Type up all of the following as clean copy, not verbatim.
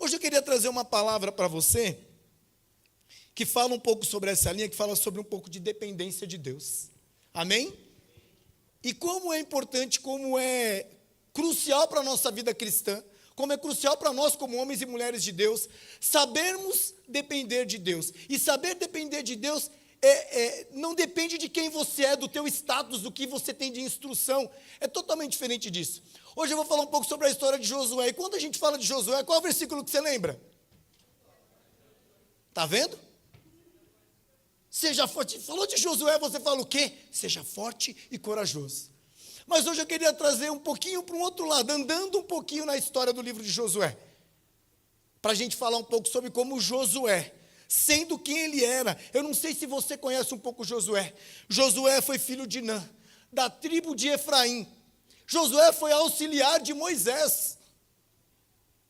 Hoje eu queria trazer uma palavra para você que fala um pouco sobre essa linha, que fala sobre um pouco de dependência de Deus. Amém? E como é importante, como é crucial para a nossa vida cristã, como é crucial para nós como homens e mulheres de Deus, sabermos depender de Deus. E saber depender de Deus não depende de quem você é, do teu status, do que você tem de instrução. É totalmente diferente disso. Hoje eu vou falar um pouco sobre a história de Josué. E quando a gente fala de Josué, qual é o versículo que você lembra? Está vendo? Seja forte. Falou de Josué, você fala o quê? Seja forte e corajoso. Mas hoje eu queria trazer um pouquinho para um outro lado, andando um pouquinho na história do livro de Josué. Para a gente falar um pouco sobre como Josué, sendo quem ele era. Eu não sei se você conhece um pouco Josué. Josué foi filho de Nã, da tribo de Efraim. Josué foi auxiliar de Moisés.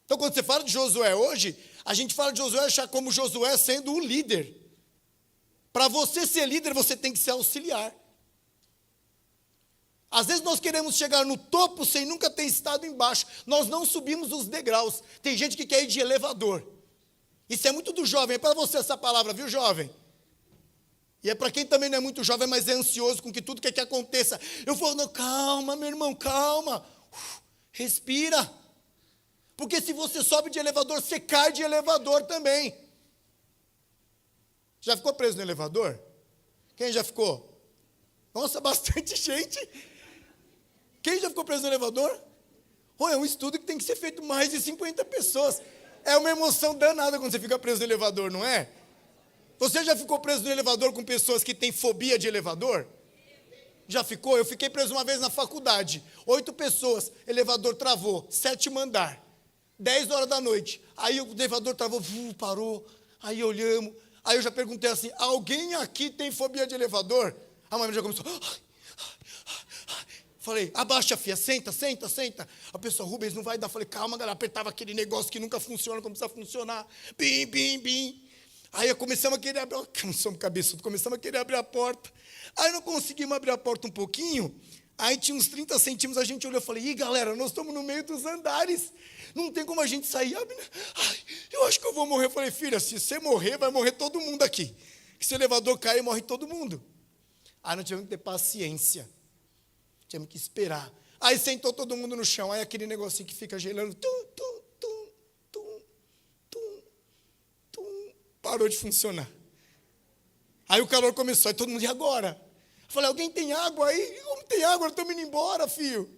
Então, quando você fala de Josué hoje, a gente fala de Josué já como Josué sendo o líder. Para você ser líder, você tem que ser auxiliar. Às vezes nós queremos chegar no topo sem nunca ter estado embaixo. Nós não subimos os degraus. Tem gente que quer ir de elevador. Isso é muito do jovem. É para você essa palavra, viu, jovem? E é para quem também não é muito jovem, mas é ansioso com que tudo quer que aconteça. Eu falo, não, calma, meu irmão, calma. Respira. Porque se você sobe de elevador, você cai de elevador também. Já ficou preso no elevador? Quem já ficou? Nossa, bastante gente. Quem já ficou preso no elevador? É um estudo que tem que ser feito mais de 50 pessoas. É uma emoção danada quando você fica preso no elevador, não é? Você já ficou preso no elevador com pessoas que têm fobia de elevador? Já ficou? Eu fiquei preso uma vez na faculdade. 8 pessoas, elevador travou, 7º andar. 10 horas da noite. Aí o elevador travou, parou. Aí olhamos. Aí eu já perguntei assim, alguém aqui tem fobia de elevador? A mãe já começou. Falei, abaixa, filha, senta. A pessoa, Rubens, não vai dar. Falei, calma, galera. Apertava aquele negócio que nunca funciona, como precisa funcionar. Bim. Aí começamos a querer abrir. Não somos cabeçudos, começamos a querer abrir a porta. Aí não conseguimos abrir a porta um pouquinho. Aí tinha uns 30 centímetros, a gente olhou e falei, ih, galera, nós estamos no meio dos andares. Não tem como a gente sair. Ai, eu acho que eu vou morrer. Eu falei, filha, se você morrer, vai morrer todo mundo aqui. Se o elevador cair, morre todo mundo. Aí nós tivemos que ter paciência. Tivemos que esperar. Aí sentou todo mundo no chão. Aí aquele negocinho que fica gelando. Parou de funcionar. Aí o calor começou. Aí todo mundo, e agora? Eu falei, alguém tem água aí? Como tem água? Nós estamos indo embora, filho.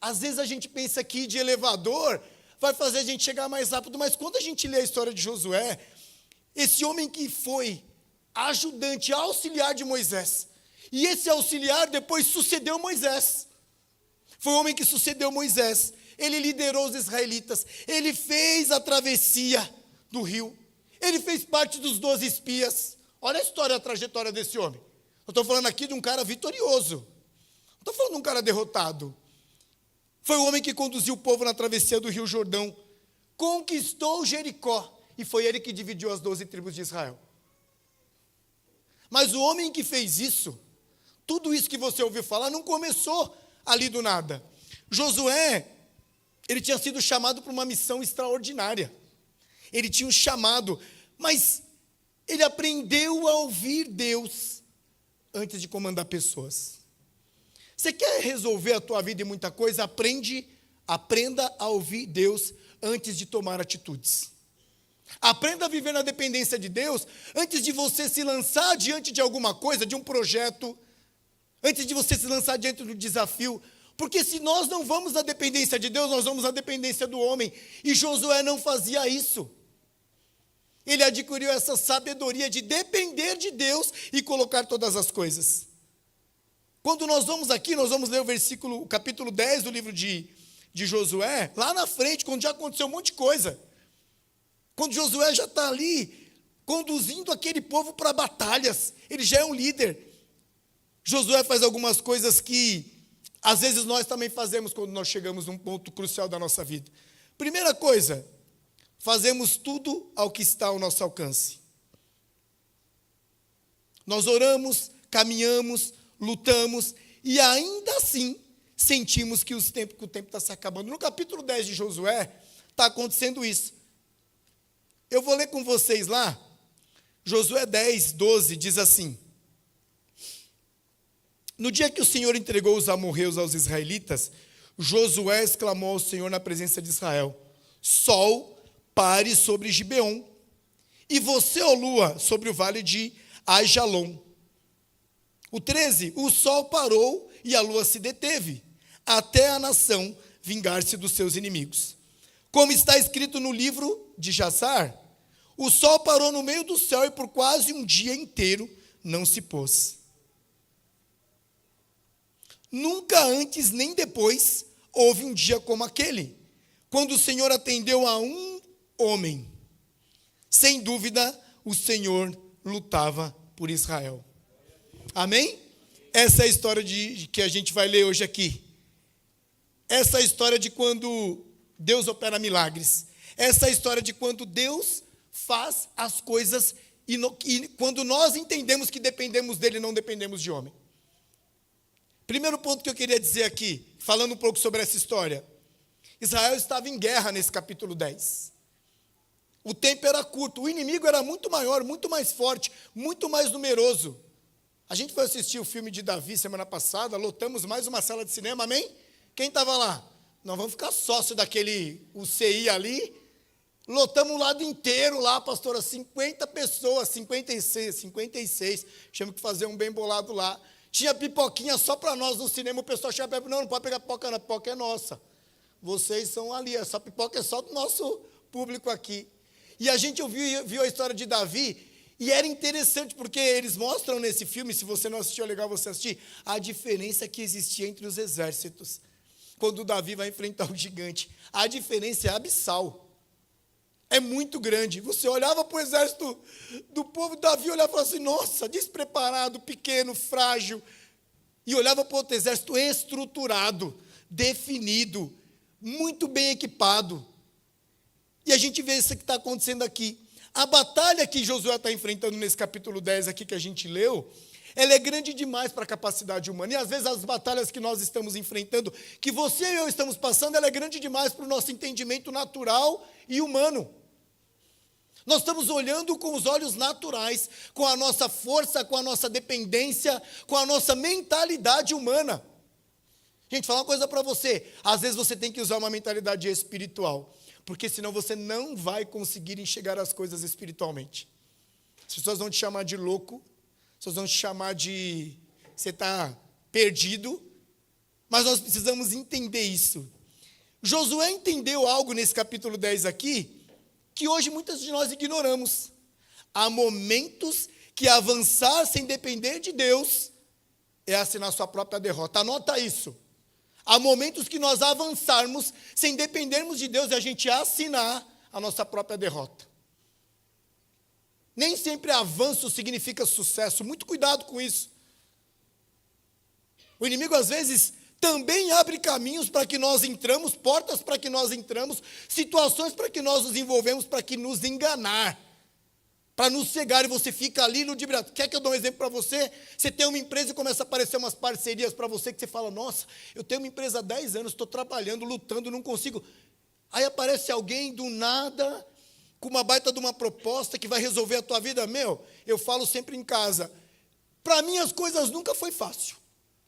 Às vezes a gente pensa que ir de elevador vai fazer a gente chegar mais rápido. Mas quando a gente lê a história de Josué, esse homem que foi ajudante, auxiliar de Moisés, e esse auxiliar depois sucedeu Moisés. Foi o homem que sucedeu Moisés. Ele liderou os israelitas. Ele fez a travessia do rio. Ele fez parte dos 12 espias. Olha a história, a trajetória desse homem. Eu estou falando aqui de um cara vitorioso. Não estou falando de um cara derrotado. Foi o homem que conduziu o povo na travessia do rio Jordão. Conquistou Jericó. E foi ele que dividiu as 12 tribos de Israel. Mas o homem que fez isso, tudo isso que você ouviu falar, não começou ali do nada. Josué, ele tinha sido chamado para uma missão extraordinária. Ele tinha um chamado, mas ele aprendeu a ouvir Deus antes de comandar pessoas. Você quer resolver a tua vida em muita coisa? Aprenda a ouvir Deus antes de tomar atitudes. Aprenda a viver na dependência de Deus antes de você se lançar diante de alguma coisa, de um projeto, antes de você se lançar diante do desafio. Porque se nós não vamos na dependência de Deus, nós vamos na dependência do homem. E Josué não fazia isso. Ele adquiriu essa sabedoria de depender de Deus e colocar todas as coisas. Quando nós vamos aqui, nós vamos ler o capítulo 10 do livro de Josué, lá na frente, quando já aconteceu um monte de coisa. Quando Josué já está ali, conduzindo aquele povo para batalhas, ele já é um líder. Josué faz algumas coisas que, às vezes, nós também fazemos quando nós chegamos num ponto crucial da nossa vida. Primeira coisa, fazemos tudo ao que está ao nosso alcance. Nós oramos, caminhamos, lutamos, e ainda assim sentimos que o tempo está se acabando. No capítulo 10 de Josué, está acontecendo isso. Eu vou ler com vocês lá, Josué 10, 12, diz assim: no dia que o Senhor entregou os amorreus aos israelitas, Josué exclamou ao Senhor na presença de Israel: sol, pare sobre Gibeon, e você, ó lua, sobre o vale de Aijalon. O 13, o sol parou e a lua se deteve, até a nação vingar-se dos seus inimigos. Como está escrito no livro de Jassar, o sol parou no meio do céu e por quase um dia inteiro não se pôs. Nunca antes nem depois houve um dia como aquele, quando o Senhor atendeu a um homem. Sem dúvida, o Senhor lutava por Israel. Amém? Essa é a história que a gente vai ler hoje aqui. Essa é a história de quando Deus opera milagres. Essa é a história de quando Deus faz as coisas e quando nós entendemos que dependemos dele, não dependemos de homem. Primeiro ponto que eu queria dizer aqui, falando um pouco sobre essa história. Israel estava em guerra nesse capítulo 10. O tempo era curto, o inimigo era muito maior, muito mais forte, muito mais numeroso. A gente foi assistir o filme de Davi semana passada, lotamos mais uma sala de cinema, amém? Quem estava lá? Nós vamos ficar sócio daquele UCI ali. Lotamos o lado inteiro lá, pastora, 50 pessoas, 56. Tivemos que fazer um bem bolado lá. Tinha pipoquinha só para nós no cinema, o pessoal chama, não pode pegar pipoca, não, a pipoca é nossa. Vocês são ali, essa pipoca é só do nosso público aqui. E a gente viu a história de Davi, e era interessante, porque eles mostram nesse filme, se você não assistiu, é legal você assistir, a diferença que existia entre os exércitos. Quando Davi vai enfrentar o gigante, a diferença é abissal. É muito grande. Você olhava para o exército do povo, Davi olhava e falava assim, nossa, despreparado, pequeno, frágil. E olhava para outro exército estruturado, definido, muito bem equipado. E a gente vê isso que está acontecendo aqui. A batalha que Josué está enfrentando nesse capítulo 10 aqui que a gente leu, ela é grande demais para a capacidade humana. E às vezes as batalhas que nós estamos enfrentando, que você e eu estamos passando, ela é grande demais para o nosso entendimento natural e humano. Nós estamos olhando com os olhos naturais, com a nossa força, com a nossa dependência, com a nossa mentalidade humana. Gente, falar uma coisa para você. Às vezes você tem que usar uma mentalidade espiritual, porque senão você não vai conseguir enxergar as coisas espiritualmente. As pessoas vão te chamar de louco, as pessoas vão te chamar de você está perdido, mas nós precisamos entender isso. Josué entendeu algo nesse capítulo 10 aqui, que hoje muitos de nós ignoramos. Há momentos que avançar sem depender de Deus é assinar sua própria derrota. Anota isso. Há momentos que nós avançarmos sem dependermos de Deus e a gente assinar a nossa própria derrota. Nem sempre avanço significa sucesso. Muito cuidado com isso. O inimigo, às vezes, também abre caminhos para que nós entramos, portas para que nós entramos, situações para que nós nos envolvemos, para que nos enganar, para nos cegar, e você fica ali ludibriado. Quer que eu dê um exemplo para você? Você tem uma empresa e começa a aparecer umas parcerias para você, que você fala, nossa, eu tenho uma empresa há 10 anos, estou trabalhando, lutando, não consigo. Aí aparece alguém do nada, com uma baita de uma proposta que vai resolver a tua vida. Eu falo sempre em casa, para mim as coisas nunca foi fácil.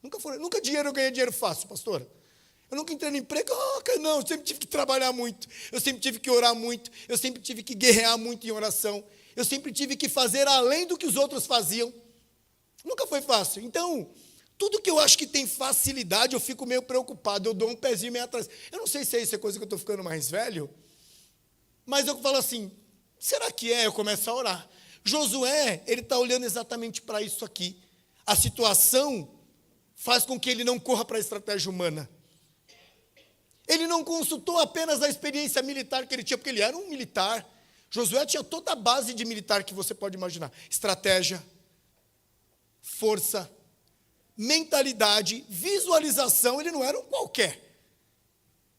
Nunca eu ganhei dinheiro fácil, pastora. Eu nunca entrei no emprego, não, eu sempre tive que trabalhar muito, eu sempre tive que orar muito, eu sempre tive que guerrear muito em oração, eu sempre tive que fazer além do que os outros faziam. Nunca foi fácil. Então, tudo que eu acho que tem facilidade, eu fico meio preocupado, eu dou um pezinho meio atrás. Eu não sei se isso é coisa que eu estou ficando mais velho, mas eu falo assim, será que é? Eu começo a orar. Josué, ele está olhando exatamente para isso aqui. A situação faz com que ele não corra para a estratégia humana. Ele não consultou apenas a experiência militar que ele tinha, porque ele era um militar. Josué tinha toda a base de militar que você pode imaginar. Estratégia, força, mentalidade, visualização, ele não era um qualquer.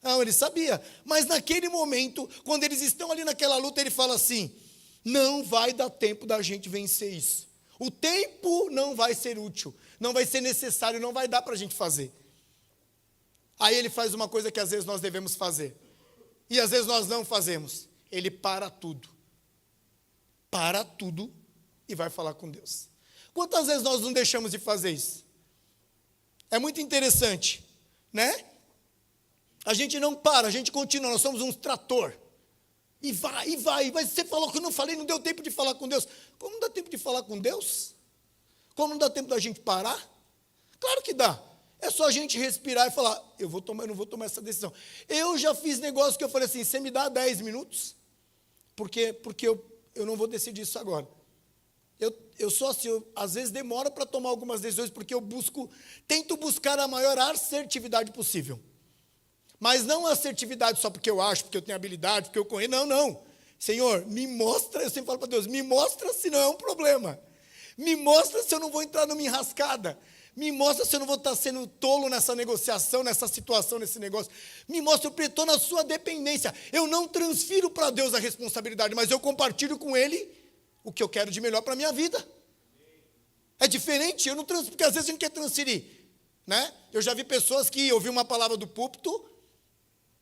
Não, ele sabia. Mas naquele momento, quando eles estão ali naquela luta, ele fala assim, não vai dar tempo da gente vencer isso. O tempo não vai ser útil, não vai ser necessário, não vai dar para a gente fazer. Aí ele faz uma coisa que às vezes nós devemos fazer. E às vezes nós não fazemos. Ele para tudo e vai falar com Deus. Quantas vezes nós não deixamos de fazer isso? É muito interessante, né? A gente não para, a gente continua, nós somos um trator. E vai, mas você falou que eu não falei, não deu tempo de falar com Deus. Como não dá tempo de falar com Deus? Como não dá tempo da gente parar? Claro que dá. É só a gente respirar e falar, eu não vou tomar essa decisão. Eu já fiz negócio que eu falei assim, você me dá 10 minutos? Porque eu não vou decidir isso agora. Eu sou assim, às vezes demora para tomar algumas decisões, porque eu tento buscar a maior assertividade possível. Mas não assertividade só porque eu acho, porque eu tenho habilidade, porque eu conheço. Não. Senhor, me mostra, eu sempre falo para Deus, me mostra se não é um problema. Me mostra se eu não vou entrar numa enrascada. Me mostra se eu não vou estar sendo tolo nessa negociação, nessa situação, nesse negócio. Me mostra, eu estou na sua dependência. Eu não transfiro para Deus a responsabilidade, mas eu compartilho com Ele o que eu quero de melhor para a minha vida. É diferente, eu não transfiro, porque às vezes a gente quer transferir. Né? Eu já vi pessoas que ouviram uma palavra do púlpito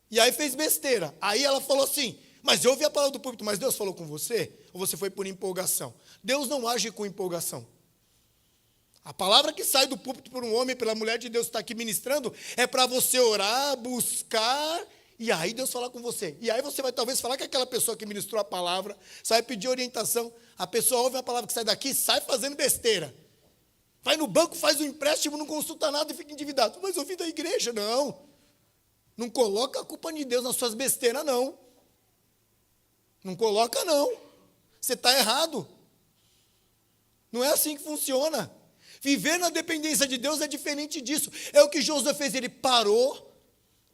e aí fez besteira. Aí ela falou assim, mas eu ouvi a palavra do púlpito, mas Deus falou com você? Ou você foi por empolgação? Deus não age com empolgação. A palavra que sai do púlpito por um homem, pela mulher de Deus que está aqui ministrando, é para você orar, buscar, e aí Deus falar com você. E aí você vai talvez falar que aquela pessoa que ministrou a palavra, sai pedir orientação, a pessoa ouve a palavra que sai daqui, sai fazendo besteira. Vai no banco, faz um empréstimo, não consulta nada e fica endividado. Mas eu vim da igreja, não. Não coloca a culpa de Deus nas suas besteiras, não. Não coloca, não. Você está errado. Não é assim que funciona. Viver na dependência de Deus é diferente disso. É o que Josué fez, ele parou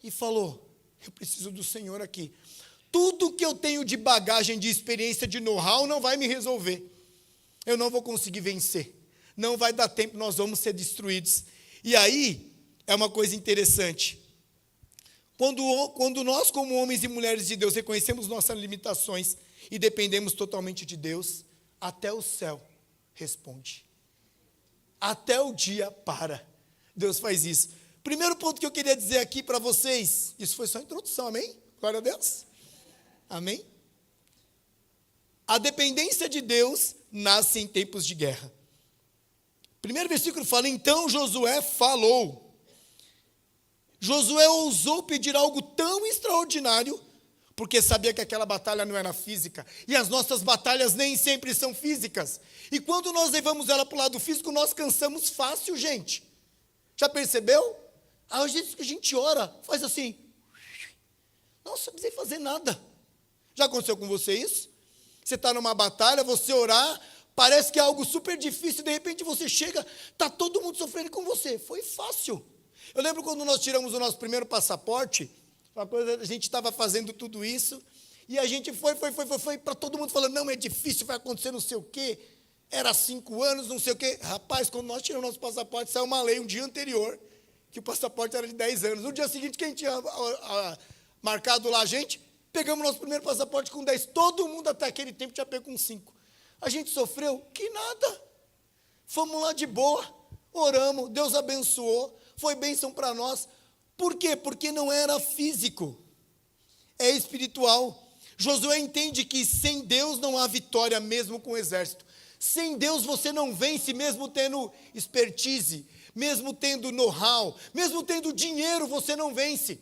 e falou, eu preciso do Senhor aqui. Tudo que eu tenho de bagagem, de experiência, de know-how, não vai me resolver. Eu não vou conseguir vencer. Não vai dar tempo, nós vamos ser destruídos. E aí, é uma coisa interessante. Quando nós, como homens e mulheres de Deus, reconhecemos nossas limitações e dependemos totalmente de Deus, até o céu responde. Até o dia para. Deus faz isso. Primeiro ponto que eu queria dizer aqui para vocês, isso foi só a introdução, amém? Glória a Deus. Amém? A dependência de Deus nasce em tempos de guerra. Primeiro versículo fala, então Josué falou. Josué ousou pedir algo tão extraordinário, porque sabia que aquela batalha não era física. E as nossas batalhas nem sempre são físicas. E quando nós levamos ela para o lado físico, nós cansamos fácil, gente. Já percebeu? Às vezes que a gente ora, faz assim. Nossa, não precisei fazer nada. Já aconteceu com você isso? Você está numa batalha, você orar, parece que é algo super difícil, de repente você chega, está todo mundo sofrendo com você. Foi fácil. Eu lembro quando nós tiramos o nosso primeiro passaporte, a gente estava fazendo tudo isso, e a gente foi para todo mundo falando, não, é difícil, vai acontecer não sei o quê, era 5 anos, não sei o quê. Rapaz, quando nós tiramos nosso passaporte, saiu uma lei um dia anterior, que o passaporte era de 10 anos. No dia seguinte, quem tinha marcado lá a gente, pegamos nosso primeiro passaporte com 10, todo mundo até aquele tempo tinha pego com 5. A gente sofreu? Que nada. Fomos lá de boa, oramos, Deus abençoou, foi bênção para nós. Por quê? Porque não era físico, é espiritual. Josué entende que sem Deus não há vitória mesmo com o exército. Sem Deus você não vence mesmo tendo expertise, mesmo tendo know-how, mesmo tendo dinheiro, você não vence.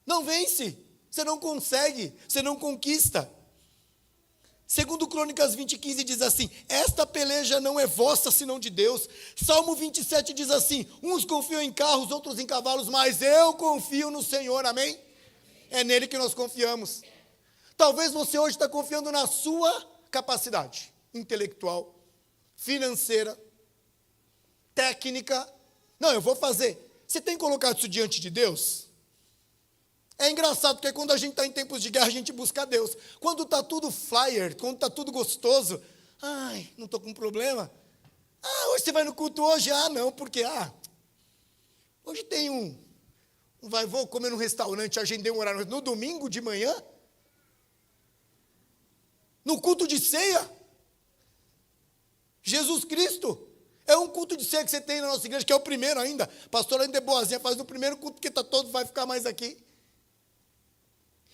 Não vence, você não consegue, você não conquista. Segundo Crônicas 20:15 diz assim, esta peleja não é vossa, senão de Deus. Salmo 27 diz assim, uns confiam em carros, outros em cavalos, mas eu confio no Senhor, amém? É nele que nós confiamos. Talvez você hoje está confiando na sua capacidade intelectual, financeira, técnica. Não, eu vou fazer. Você tem colocado isso diante de Deus? É engraçado, porque quando a gente está em tempos de guerra, a gente busca Deus. Quando está tudo flyer, quando está tudo gostoso, ai, não estou com problema. Hoje você vai no culto hoje? Não, porque, hoje tem vou comer num restaurante, agendei um horário no domingo de manhã, no culto de ceia. Jesus Cristo, é um culto de ceia que você tem na nossa igreja, que é o primeiro ainda. Pastor ainda é boazinha, faz no primeiro culto, que está todo, vai ficar mais aqui.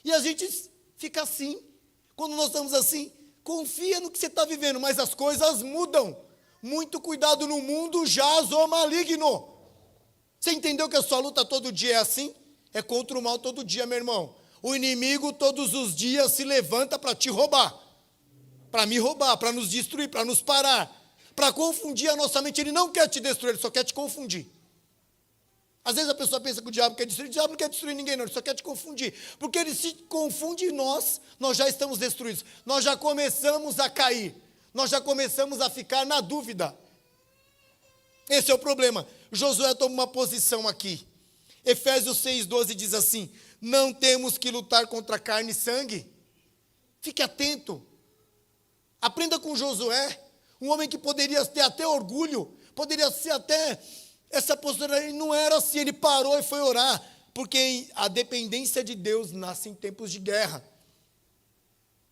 E a gente fica assim. Quando nós estamos assim, confia no que você está vivendo, mas as coisas mudam. Muito cuidado, no mundo jaz o maligno. Você entendeu que a sua luta todo dia é assim? É contra o mal todo dia, meu irmão. O inimigo todos os dias se levanta para te roubar. Para me roubar, para nos destruir, para nos parar. Para confundir a nossa mente. Ele não quer te destruir, ele só quer te confundir. Às vezes a pessoa pensa que o diabo quer destruir. O diabo não quer destruir ninguém, não. Ele só quer te confundir. Porque ele se confunde em nós já estamos destruídos. Nós já começamos a cair. Nós já começamos a ficar na dúvida. Esse é o problema. Josué toma uma posição aqui. Efésios 6,12 diz assim: não temos que lutar contra carne e sangue. Fique atento. Aprenda com Josué. Um homem que poderia ter até orgulho. Poderia ser até... Essa postura, ele não era assim, ele parou e foi orar, porque a dependência de Deus nasce em tempos de guerra.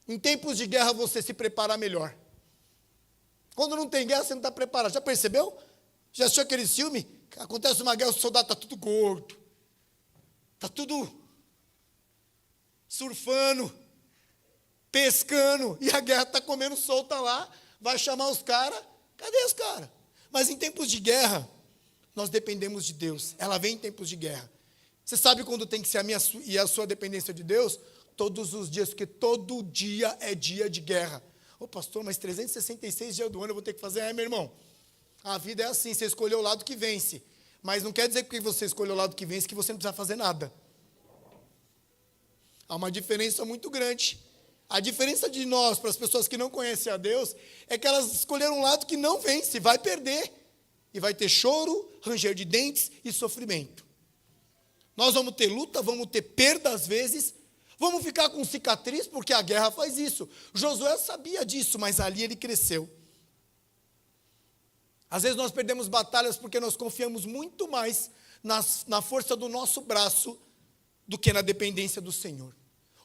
Em tempos de guerra você se prepara melhor. Quando não tem guerra, você não está preparado. Já percebeu? Já assistiu aquele filme? Acontece uma guerra, o soldado está tudo gordo. Está tudo surfando, pescando, e a guerra está comendo solta lá, vai chamar os caras. Cadê os caras? Mas em tempos de guerra, nós dependemos de Deus. Ela vem em tempos de guerra. Você sabe quando tem que ser a minha e a sua dependência de Deus? Todos os dias, porque todo dia é dia de guerra. Ô pastor, mas 366 dias do ano eu vou ter que fazer? Meu irmão, a vida é assim, você escolheu o lado que vence. Mas não quer dizer que porque você escolheu o lado que vence que você não precisa fazer nada. Há uma diferença muito grande. A diferença de nós para as pessoas que não conhecem a Deus é que elas escolheram um lado que não vence, vai perder. E vai ter choro, ranger de dentes e sofrimento. Nós vamos ter luta, vamos ter perda às vezes, vamos ficar com cicatriz, porque a guerra faz isso. Josué sabia disso, mas ali ele cresceu. Às vezes nós perdemos batalhas porque nós confiamos muito mais na força do nosso braço do que na dependência do Senhor.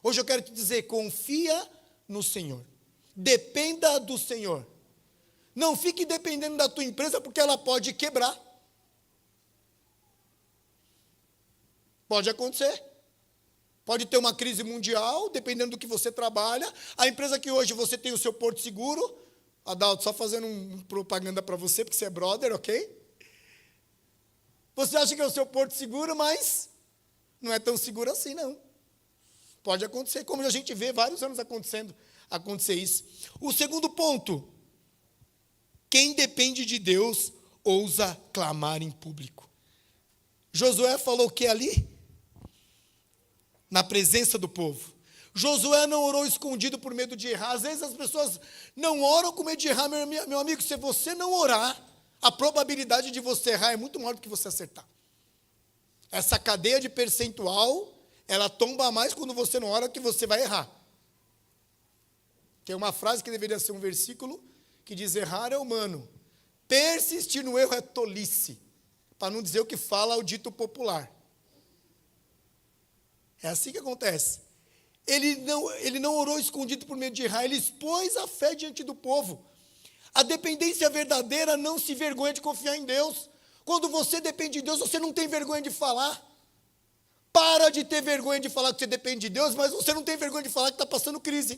Hoje eu quero te dizer, confia no Senhor. Dependa do Senhor. Não fique dependendo da tua empresa, porque ela pode quebrar. Pode acontecer. Pode ter uma crise mundial, dependendo do que você trabalha. A empresa que hoje você tem o seu porto seguro. Adalto, só fazendo uma propaganda para você, porque você é brother, ok? Você acha que é o seu porto seguro, mas não é tão seguro assim, não. Pode acontecer, como a gente vê vários anos acontecer isso. O segundo ponto. Quem depende de Deus, ousa clamar em público. Josué falou o que ali? Na presença do povo. Josué não orou escondido por medo de errar. Às vezes as pessoas não oram com medo de errar. Meu amigo, se você não orar, a probabilidade de você errar é muito maior do que você acertar. Essa cadeia de percentual, ela tomba mais quando você não ora que você vai errar. Tem uma frase que deveria ser um versículo, que diz: errar é humano, persistir no erro é tolice, para não dizer o que fala o dito popular. É assim que acontece. Ele não orou escondido por medo de errar, ele expôs a fé diante do povo. A dependência verdadeira não se vergonha de confiar em Deus. Quando você depende de Deus, você não tem vergonha de falar. Para de ter vergonha de falar que você depende de Deus, mas você não tem vergonha de falar que está passando crise,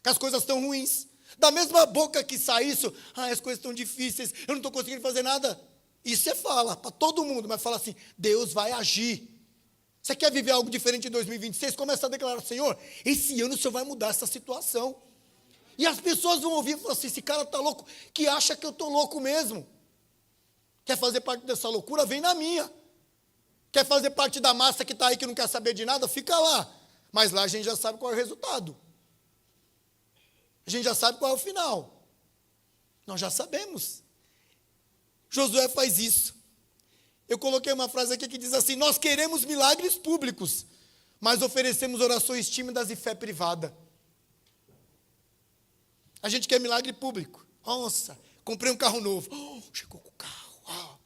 que as coisas estão ruins. Da mesma boca que sai isso, as coisas estão difíceis, eu não estou conseguindo fazer nada. Isso você fala para todo mundo, mas fala assim: Deus vai agir. Você quer viver algo diferente em 2026? Começa a declarar: Senhor, esse ano o Senhor vai mudar essa situação. E as pessoas vão ouvir e falar assim: esse cara está louco, que acha que eu estou louco mesmo. Quer fazer parte dessa loucura? Vem na minha. Quer fazer parte da massa que está aí, que não quer saber de nada? Fica lá. Mas lá a gente já sabe qual é o resultado. A gente já sabe qual é o final. Nós já sabemos. Josué faz isso. Eu coloquei uma frase aqui que diz assim: nós queremos milagres públicos, mas oferecemos orações tímidas e fé privada. A gente quer milagre público. Nossa, comprei um carro novo. Chegou com o carro.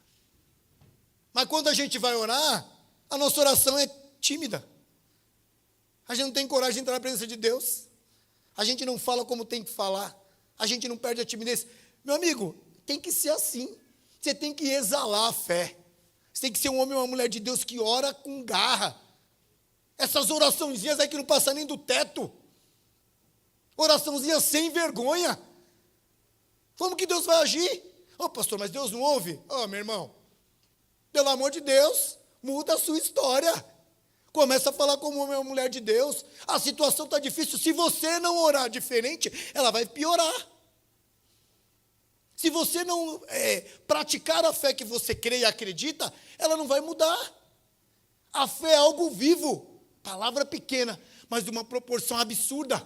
Mas quando a gente vai orar, a nossa oração é tímida. A gente não tem coragem de entrar na presença de Deus. A gente não fala como tem que falar. A gente não perde a timidez. Meu amigo, tem que ser assim. Você tem que exalar a fé. Você tem que ser um homem ou uma mulher de Deus que ora com garra. Essas oraçãozinhas aí que não passam nem do teto. Oraçãozinha sem vergonha. Como que Deus vai agir? Ô, pastor, mas Deus não ouve? Ô, meu irmão, pelo amor de Deus, muda a sua história. Começa a falar como uma mulher de Deus. A situação está difícil. Se você não orar diferente, ela vai piorar. Se você não praticar a fé que você crê e acredita, ela não vai mudar. A fé é algo vivo. Palavra pequena, mas de uma proporção absurda.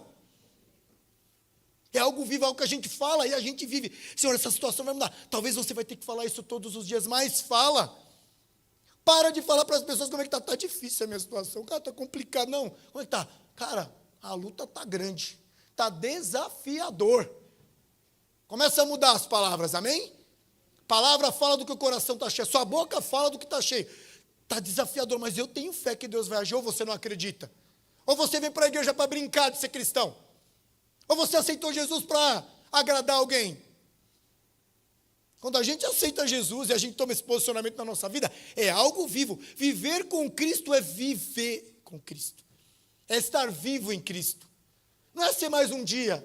É algo vivo, algo que a gente fala e a gente vive. Senhor, essa situação vai mudar. Talvez você vai ter que falar isso todos os dias, mas fala. Para de falar para as pessoas como é que está. Está difícil a minha situação. Cara, está complicado. Não, como é que está? Cara, a luta está grande. Está desafiador. Começa a mudar as palavras, amém? Palavra fala do que o coração está cheio. Sua boca fala do que está cheio. Está desafiador, mas eu tenho fé que Deus vai agir, ou você não acredita? Ou você vem para a igreja para brincar de ser cristão? Ou você aceitou Jesus para agradar alguém? Quando a gente aceita Jesus e a gente toma esse posicionamento na nossa vida, é algo vivo. Viver com Cristo é viver com Cristo. É estar vivo em Cristo. Não é ser mais um dia.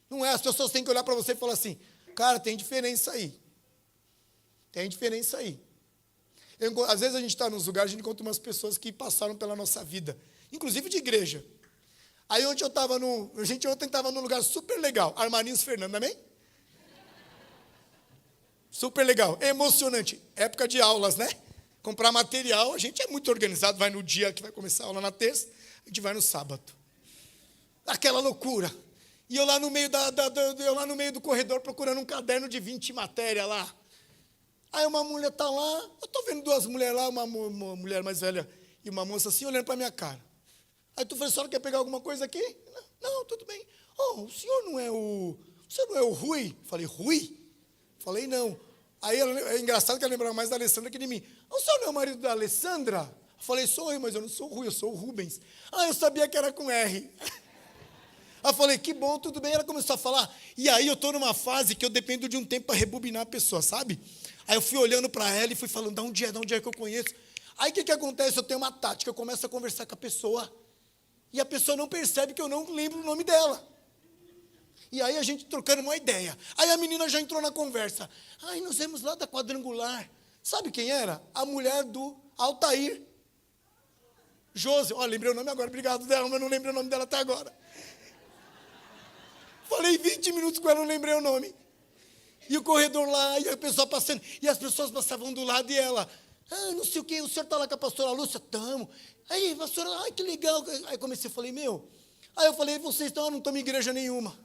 Não é, as pessoas têm que olhar para você e falar assim, cara, tem diferença aí. Tem diferença aí. Às vezes a gente está nos lugares, a gente encontra umas pessoas que passaram pela nossa vida, inclusive de igreja. Aí ontem ontem estava num lugar super legal, Armarinhos Fernando, amém? Super legal, emocionante, época de aulas, né? Comprar material, a gente é muito organizado, vai no dia que vai começar a aula na terça, a gente vai no sábado. Aquela loucura. E eu lá no meio do corredor procurando um caderno de 20 matérias lá. Aí uma mulher está lá, eu estou vendo duas mulheres lá, uma mulher mais velha e uma moça assim, olhando para a minha cara. Aí tu falou, a senhora quer pegar alguma coisa aqui? Não, tudo bem. Oh, o senhor não é o Rui? Falei, Rui? Falei, não. Aí é engraçado que ela lembrava mais da Alessandra que de mim. O senhor não é o marido da Alessandra? Falei, sou eu, mas eu não sou o Rui, eu sou o Rubens. Ah, eu sabia que era com R. Aí eu falei, que bom, tudo bem. Ela começou a falar. E aí eu estou numa fase que eu dependo de um tempo para rebobinar a pessoa, sabe? Aí eu fui olhando para ela e fui falando, de onde é que eu conheço? Aí o que acontece? Eu tenho uma tática, eu começo a conversar com a pessoa. E a pessoa não percebe que eu não lembro o nome dela. E aí a gente trocando uma ideia. Aí a menina já entrou na conversa. Ai, nós vemos lá da Quadrangular. Sabe quem era? A mulher do Altair. Josi. Ó, lembrei o nome agora, obrigado dela, mas não lembrei o nome dela até agora. Falei 20 minutos com ela, não lembrei o nome. E o corredor lá, e a pessoa passando. E as pessoas passavam do lado e ela... não sei o quê, o senhor está lá com a pastora Lúcia? Tamo. Aí, pastora, ai, que legal. Aí comecei, falei, meu. Aí eu falei, vocês não estão em igreja nenhuma.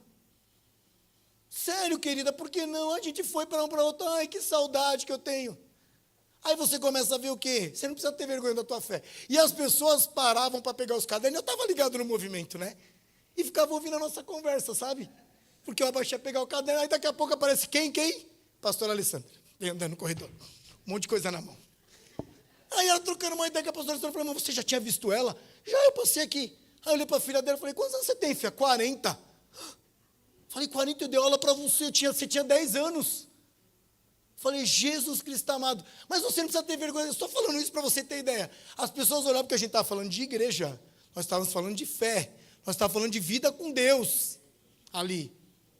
Sério, querida, por que não? A gente foi para um para outro, ai, que saudade que eu tenho. Aí você começa a ver o quê? Você não precisa ter vergonha da tua fé. E as pessoas paravam para pegar os cadernos, eu estava ligado no movimento, né? E ficava ouvindo a nossa conversa, sabe? Porque eu abaixei a pegar o caderno, aí daqui a pouco aparece quem? Pastora Alessandra, vem andando no corredor, um monte de coisa na mão. Aí ela trocando uma ideia com a pastora Alessandra, falei, mas você já tinha visto ela? Já, eu passei aqui. Aí eu olhei para a filha dela e falei, quantos anos você tem, filha? 40. Falei, 40, eu dei aula para você tinha 10 anos. Falei, Jesus Cristo amado, mas você não precisa ter vergonha, eu estou falando isso para você ter ideia. As pessoas olhavam porque a gente estava falando de igreja, nós estávamos falando de fé, nós estávamos falando de vida com Deus ali.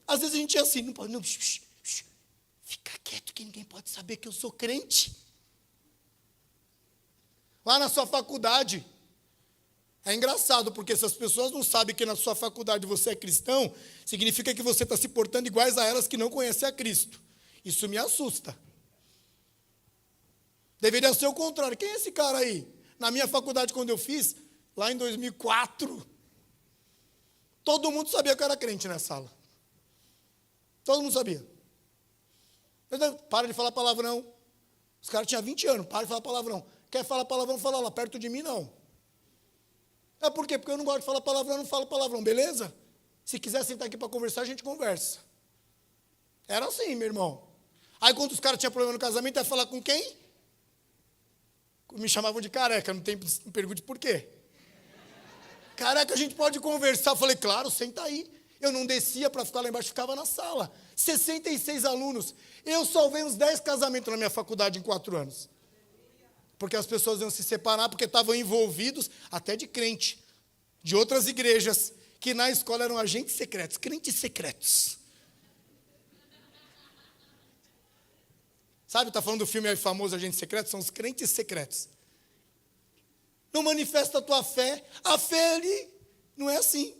Às vezes a gente é assim, não pode, não, fica quieto que ninguém pode saber que eu sou crente. Lá na sua faculdade, é engraçado, porque se as pessoas não sabem que na sua faculdade você é cristão, significa que você está se portando iguais a elas que não conhecem a Cristo. Isso me assusta. Deveria ser o contrário. Quem é esse cara aí? Na minha faculdade, quando eu fiz, lá em 2004, todo mundo sabia que eu era crente na sala. Todo mundo sabia. Para de falar palavrão. Os caras tinham 20 anos, para de falar palavrão. Quer falar palavrão, fala lá, perto de mim não. É por quê? Porque eu não gosto de falar palavrão, eu não falo palavrão, beleza? Se quiser sentar aqui para conversar, a gente conversa. Era assim, meu irmão. Aí quando os caras tinham problema no casamento, ia falar com quem? Me chamavam de careca, não pergunte por quê. Careca, a gente pode conversar. Eu falei, claro, senta aí. Eu não descia para ficar lá embaixo, ficava na sala. 66 alunos. Eu salvei uns 10 casamentos na minha faculdade em 4 anos. porque as pessoas iam se separar, porque estavam envolvidos, até de crente, de outras igrejas, que na escola eram agentes secretos, crentes secretos. Sabe, está falando do filme famoso Agente Secreto? São os crentes secretos. Não manifesta a tua fé, a fé ali não é assim.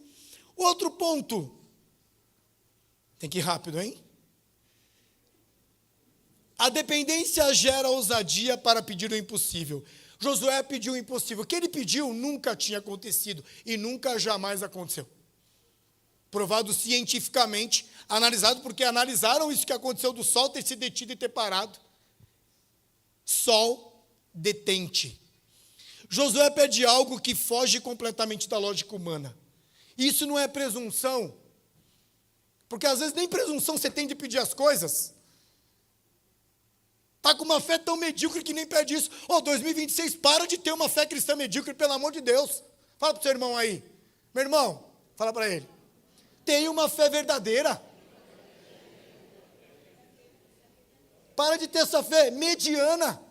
Outro ponto, tem que ir rápido, hein? A dependência gera ousadia para pedir o impossível. Josué pediu o impossível. O que ele pediu nunca tinha acontecido e nunca jamais aconteceu. Provado cientificamente, analisado, porque analisaram isso que aconteceu do sol ter se detido e ter parado. Sol detente. Josué pede algo que foge completamente da lógica humana. Isso não é presunção, porque às vezes nem presunção você tem de pedir as coisas. Está com uma fé tão medíocre que nem pede isso. 2026, para de ter uma fé cristã medíocre, pelo amor de Deus. Fala para o seu irmão aí. Meu irmão, fala para ele. Tenha uma fé verdadeira. Para de ter essa fé mediana.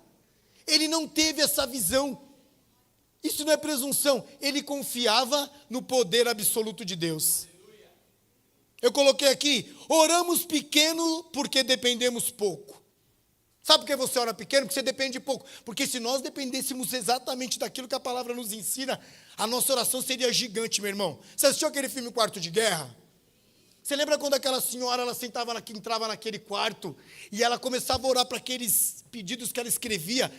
Ele não teve essa visão. Isso não é presunção. Ele confiava no poder absoluto de Deus. Eu coloquei aqui, oramos pequeno porque dependemos pouco. Sabe por que você ora pequeno? Porque você depende pouco. Porque se nós dependêssemos exatamente daquilo que a palavra nos ensina, a nossa oração seria gigante, meu irmão. Você assistiu aquele filme Quarto de Guerra? Você lembra quando aquela senhora, ela entrava naquele quarto e ela começava a orar para aqueles pedidos que ela escrevia?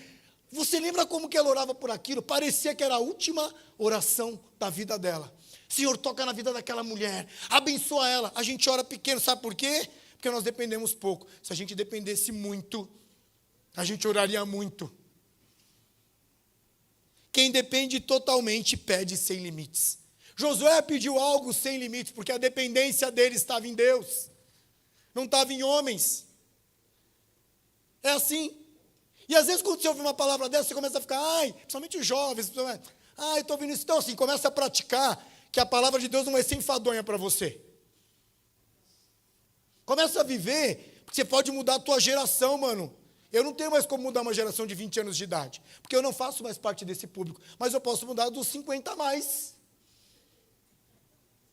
Você lembra como que ela orava por aquilo? Parecia que era a última oração da vida dela. Senhor, toca na vida daquela mulher, abençoa ela. A gente ora pequeno, sabe por quê? Porque nós dependemos pouco. Se a gente dependesse muito, a gente oraria muito. Quem depende totalmente pede sem limites. Josué pediu algo sem limites, porque a dependência dele estava em Deus, não estava em homens. É assim. E às vezes quando você ouve uma palavra dessa, você começa a ficar, principalmente os jovens, estou ouvindo isso. Então assim, começa a praticar que a palavra de Deus não vai ser enfadonha para você. Começa a viver, porque você pode mudar a tua geração, mano. Eu não tenho mais como mudar uma geração de 20 anos de idade, porque eu não faço mais parte desse público, mas eu posso mudar dos 50 a mais.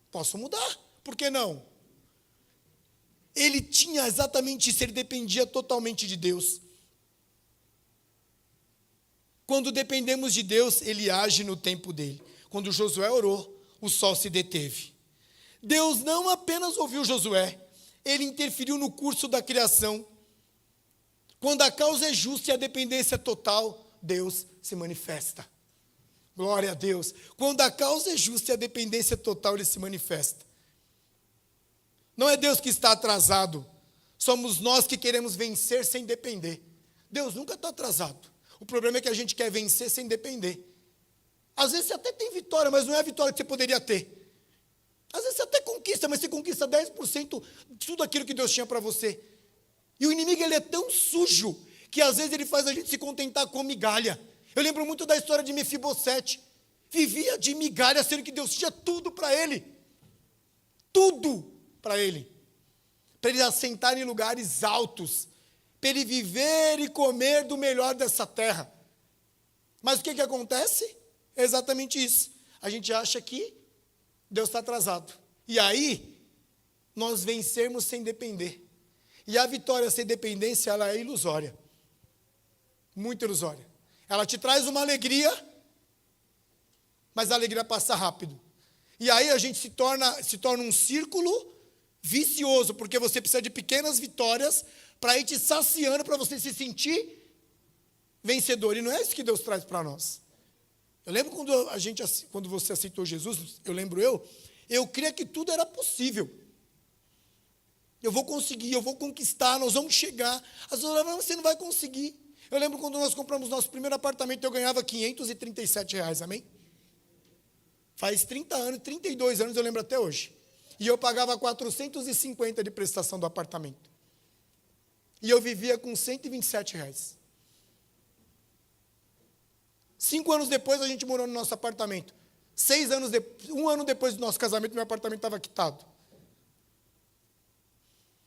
Posso mudar, por que não? Ele tinha exatamente isso, ele dependia totalmente de Deus. Quando dependemos de Deus, ele age no tempo dele. Quando Josué orou, o sol se deteve. Deus não apenas ouviu Josué, ele interferiu no curso da criação. Quando a causa é justa e a dependência é total, Deus se manifesta. Glória a Deus. Quando a causa é justa e a dependência é total, ele se manifesta. Não é Deus que está atrasado, somos nós que queremos vencer sem depender. Deus nunca está atrasado. O problema é que a gente quer vencer sem depender. Às vezes você até tem vitória, mas não é a vitória que você poderia ter. Às vezes você até conquista, mas você conquista 10% de tudo aquilo que Deus tinha para você. E o inimigo, ele é tão sujo, que às vezes ele faz a gente se contentar com migalha. Eu lembro muito da história de Mefibosete. Vivia de migalha, sendo que Deus tinha tudo para ele. Tudo para ele. Para ele assentar em lugares altos. Para ele viver e comer do melhor dessa terra. Mas o que acontece? É exatamente isso. A gente acha que Deus está atrasado. E aí, nós vencermos sem depender. E a vitória sem dependência, ela é ilusória. Muito ilusória. Ela te traz uma alegria, mas a alegria passa rápido. E aí a gente se torna um círculo vicioso, porque você precisa de pequenas vitórias para ir te saciando, para você se sentir vencedor. E não é isso que Deus traz para nós. Eu lembro quando você aceitou Jesus, eu cria que tudo era possível. Eu vou conseguir, eu vou conquistar, nós vamos chegar. As pessoas falavam, você não vai conseguir. Eu lembro quando nós compramos nosso primeiro apartamento, eu ganhava R$537, amém? Faz 30 anos, 32 anos, eu lembro até hoje. E eu pagava 450 de prestação do apartamento. E eu vivia com R$127. 5 anos depois, a gente morou no nosso apartamento. 1 ano depois do nosso casamento, meu apartamento estava quitado.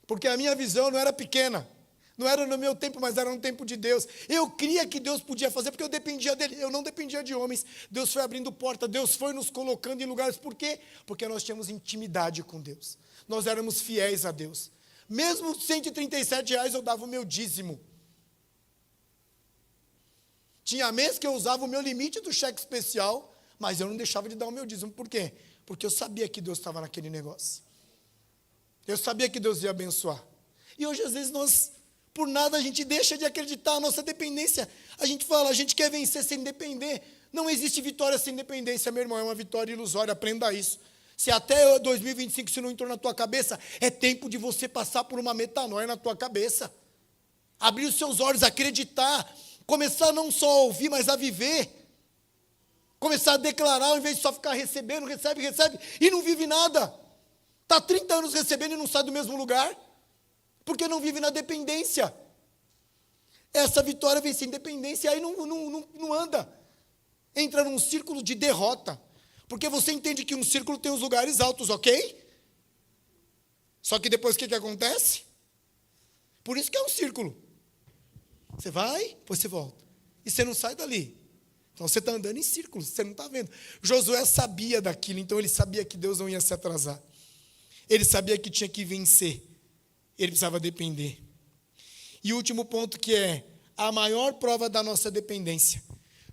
Porque a minha visão não era pequena. Não era no meu tempo, mas era no tempo de Deus. Eu cria que Deus podia fazer, porque eu dependia dele. Eu não dependia de homens. Deus foi abrindo porta, Deus foi nos colocando em lugares. Por quê? Porque nós tínhamos intimidade com Deus. Nós éramos fiéis a Deus. Mesmo R$137 eu dava o meu dízimo. Tinha mês que eu usava o meu limite do cheque especial, mas eu não deixava de dar o meu dízimo. Por quê? Porque eu sabia que Deus estava naquele negócio. Eu sabia que Deus ia abençoar. E hoje, às vezes, por nada, a gente deixa de acreditar na nossa dependência. A gente fala, a gente quer vencer sem depender. Não existe vitória sem dependência, meu irmão. É uma vitória ilusória, aprenda isso. Se até 2025 isso não entrou na tua cabeça, é tempo de você passar por uma metanoia na tua cabeça. Abrir os seus olhos, acreditar. Começar não só a ouvir, mas a viver. Começar a declarar, ao invés de só ficar recebendo, recebe, e não vive nada. Está 30 anos recebendo e não sai do mesmo lugar, porque não vive na dependência. Essa vitória vem sem dependência, e aí não anda. Entra num círculo de derrota, porque você entende que um círculo tem os lugares altos, ok? Só que depois o que acontece? Por isso que é um círculo. Você vai, depois você volta. E você não sai dali. Então você está andando em círculos, você não está vendo. Josué sabia daquilo, então ele sabia que Deus não ia se atrasar. Ele sabia que tinha que vencer. Ele precisava depender. E o último ponto, que é a maior prova da nossa dependência.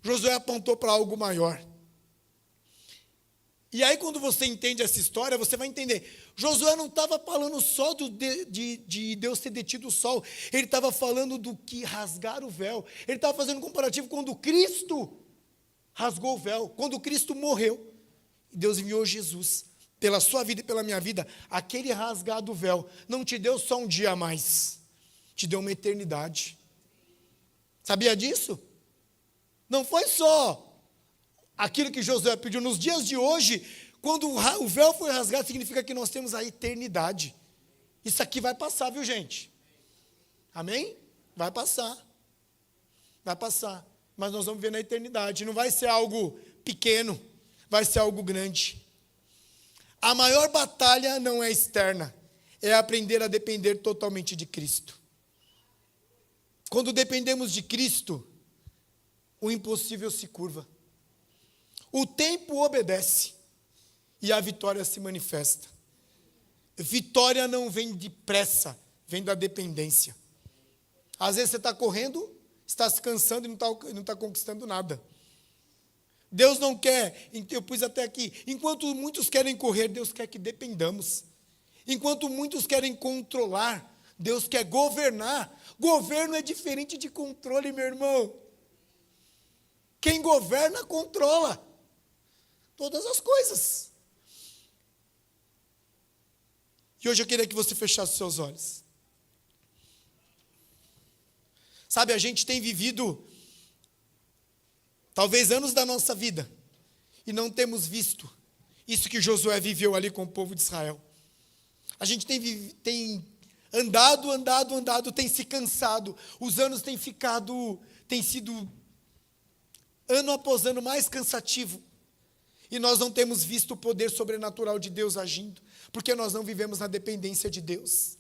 Josué apontou para algo maior. E aí, quando você entende essa história, você vai entender. Josué não estava falando só de Deus ter detido o sol. Ele estava falando do que rasgar o véu. Ele estava fazendo um comparativo quando Cristo rasgou o véu. Quando Cristo morreu. Deus enviou Jesus. Pela sua vida e pela minha vida, aquele rasgado véu não te deu só um dia a mais. Te deu uma eternidade. Sabia disso? Não foi só aquilo que Josué pediu. Nos dias de hoje, quando o véu foi rasgado, significa que nós temos a eternidade. Isso aqui vai passar, viu, gente? Amém? Vai passar. Vai passar. Mas nós vamos ver na eternidade. Não vai ser algo pequeno, vai ser algo grande. A maior batalha não é externa, é aprender a depender totalmente de Cristo. Quando dependemos de Cristo, o impossível se curva. O tempo obedece e a vitória se manifesta. Vitória não vem depressa, vem da dependência. Às vezes você está correndo, está se cansando e não está conquistando nada. Deus não quer, eu pus até aqui, enquanto muitos querem correr, Deus quer que dependamos. Enquanto muitos querem controlar, Deus quer governar. Governo é diferente de controle, meu irmão. Quem governa, controla todas as coisas. E hoje eu queria que você fechasse seus olhos. Sabe, a gente tem vivido talvez anos da nossa vida e não temos visto isso que Josué viveu ali com o povo de Israel. A gente tem andado, tem se cansado. Os anos têm sido ano após ano mais cansativo. E nós não temos visto o poder sobrenatural de Deus agindo, porque nós não vivemos na dependência de Deus.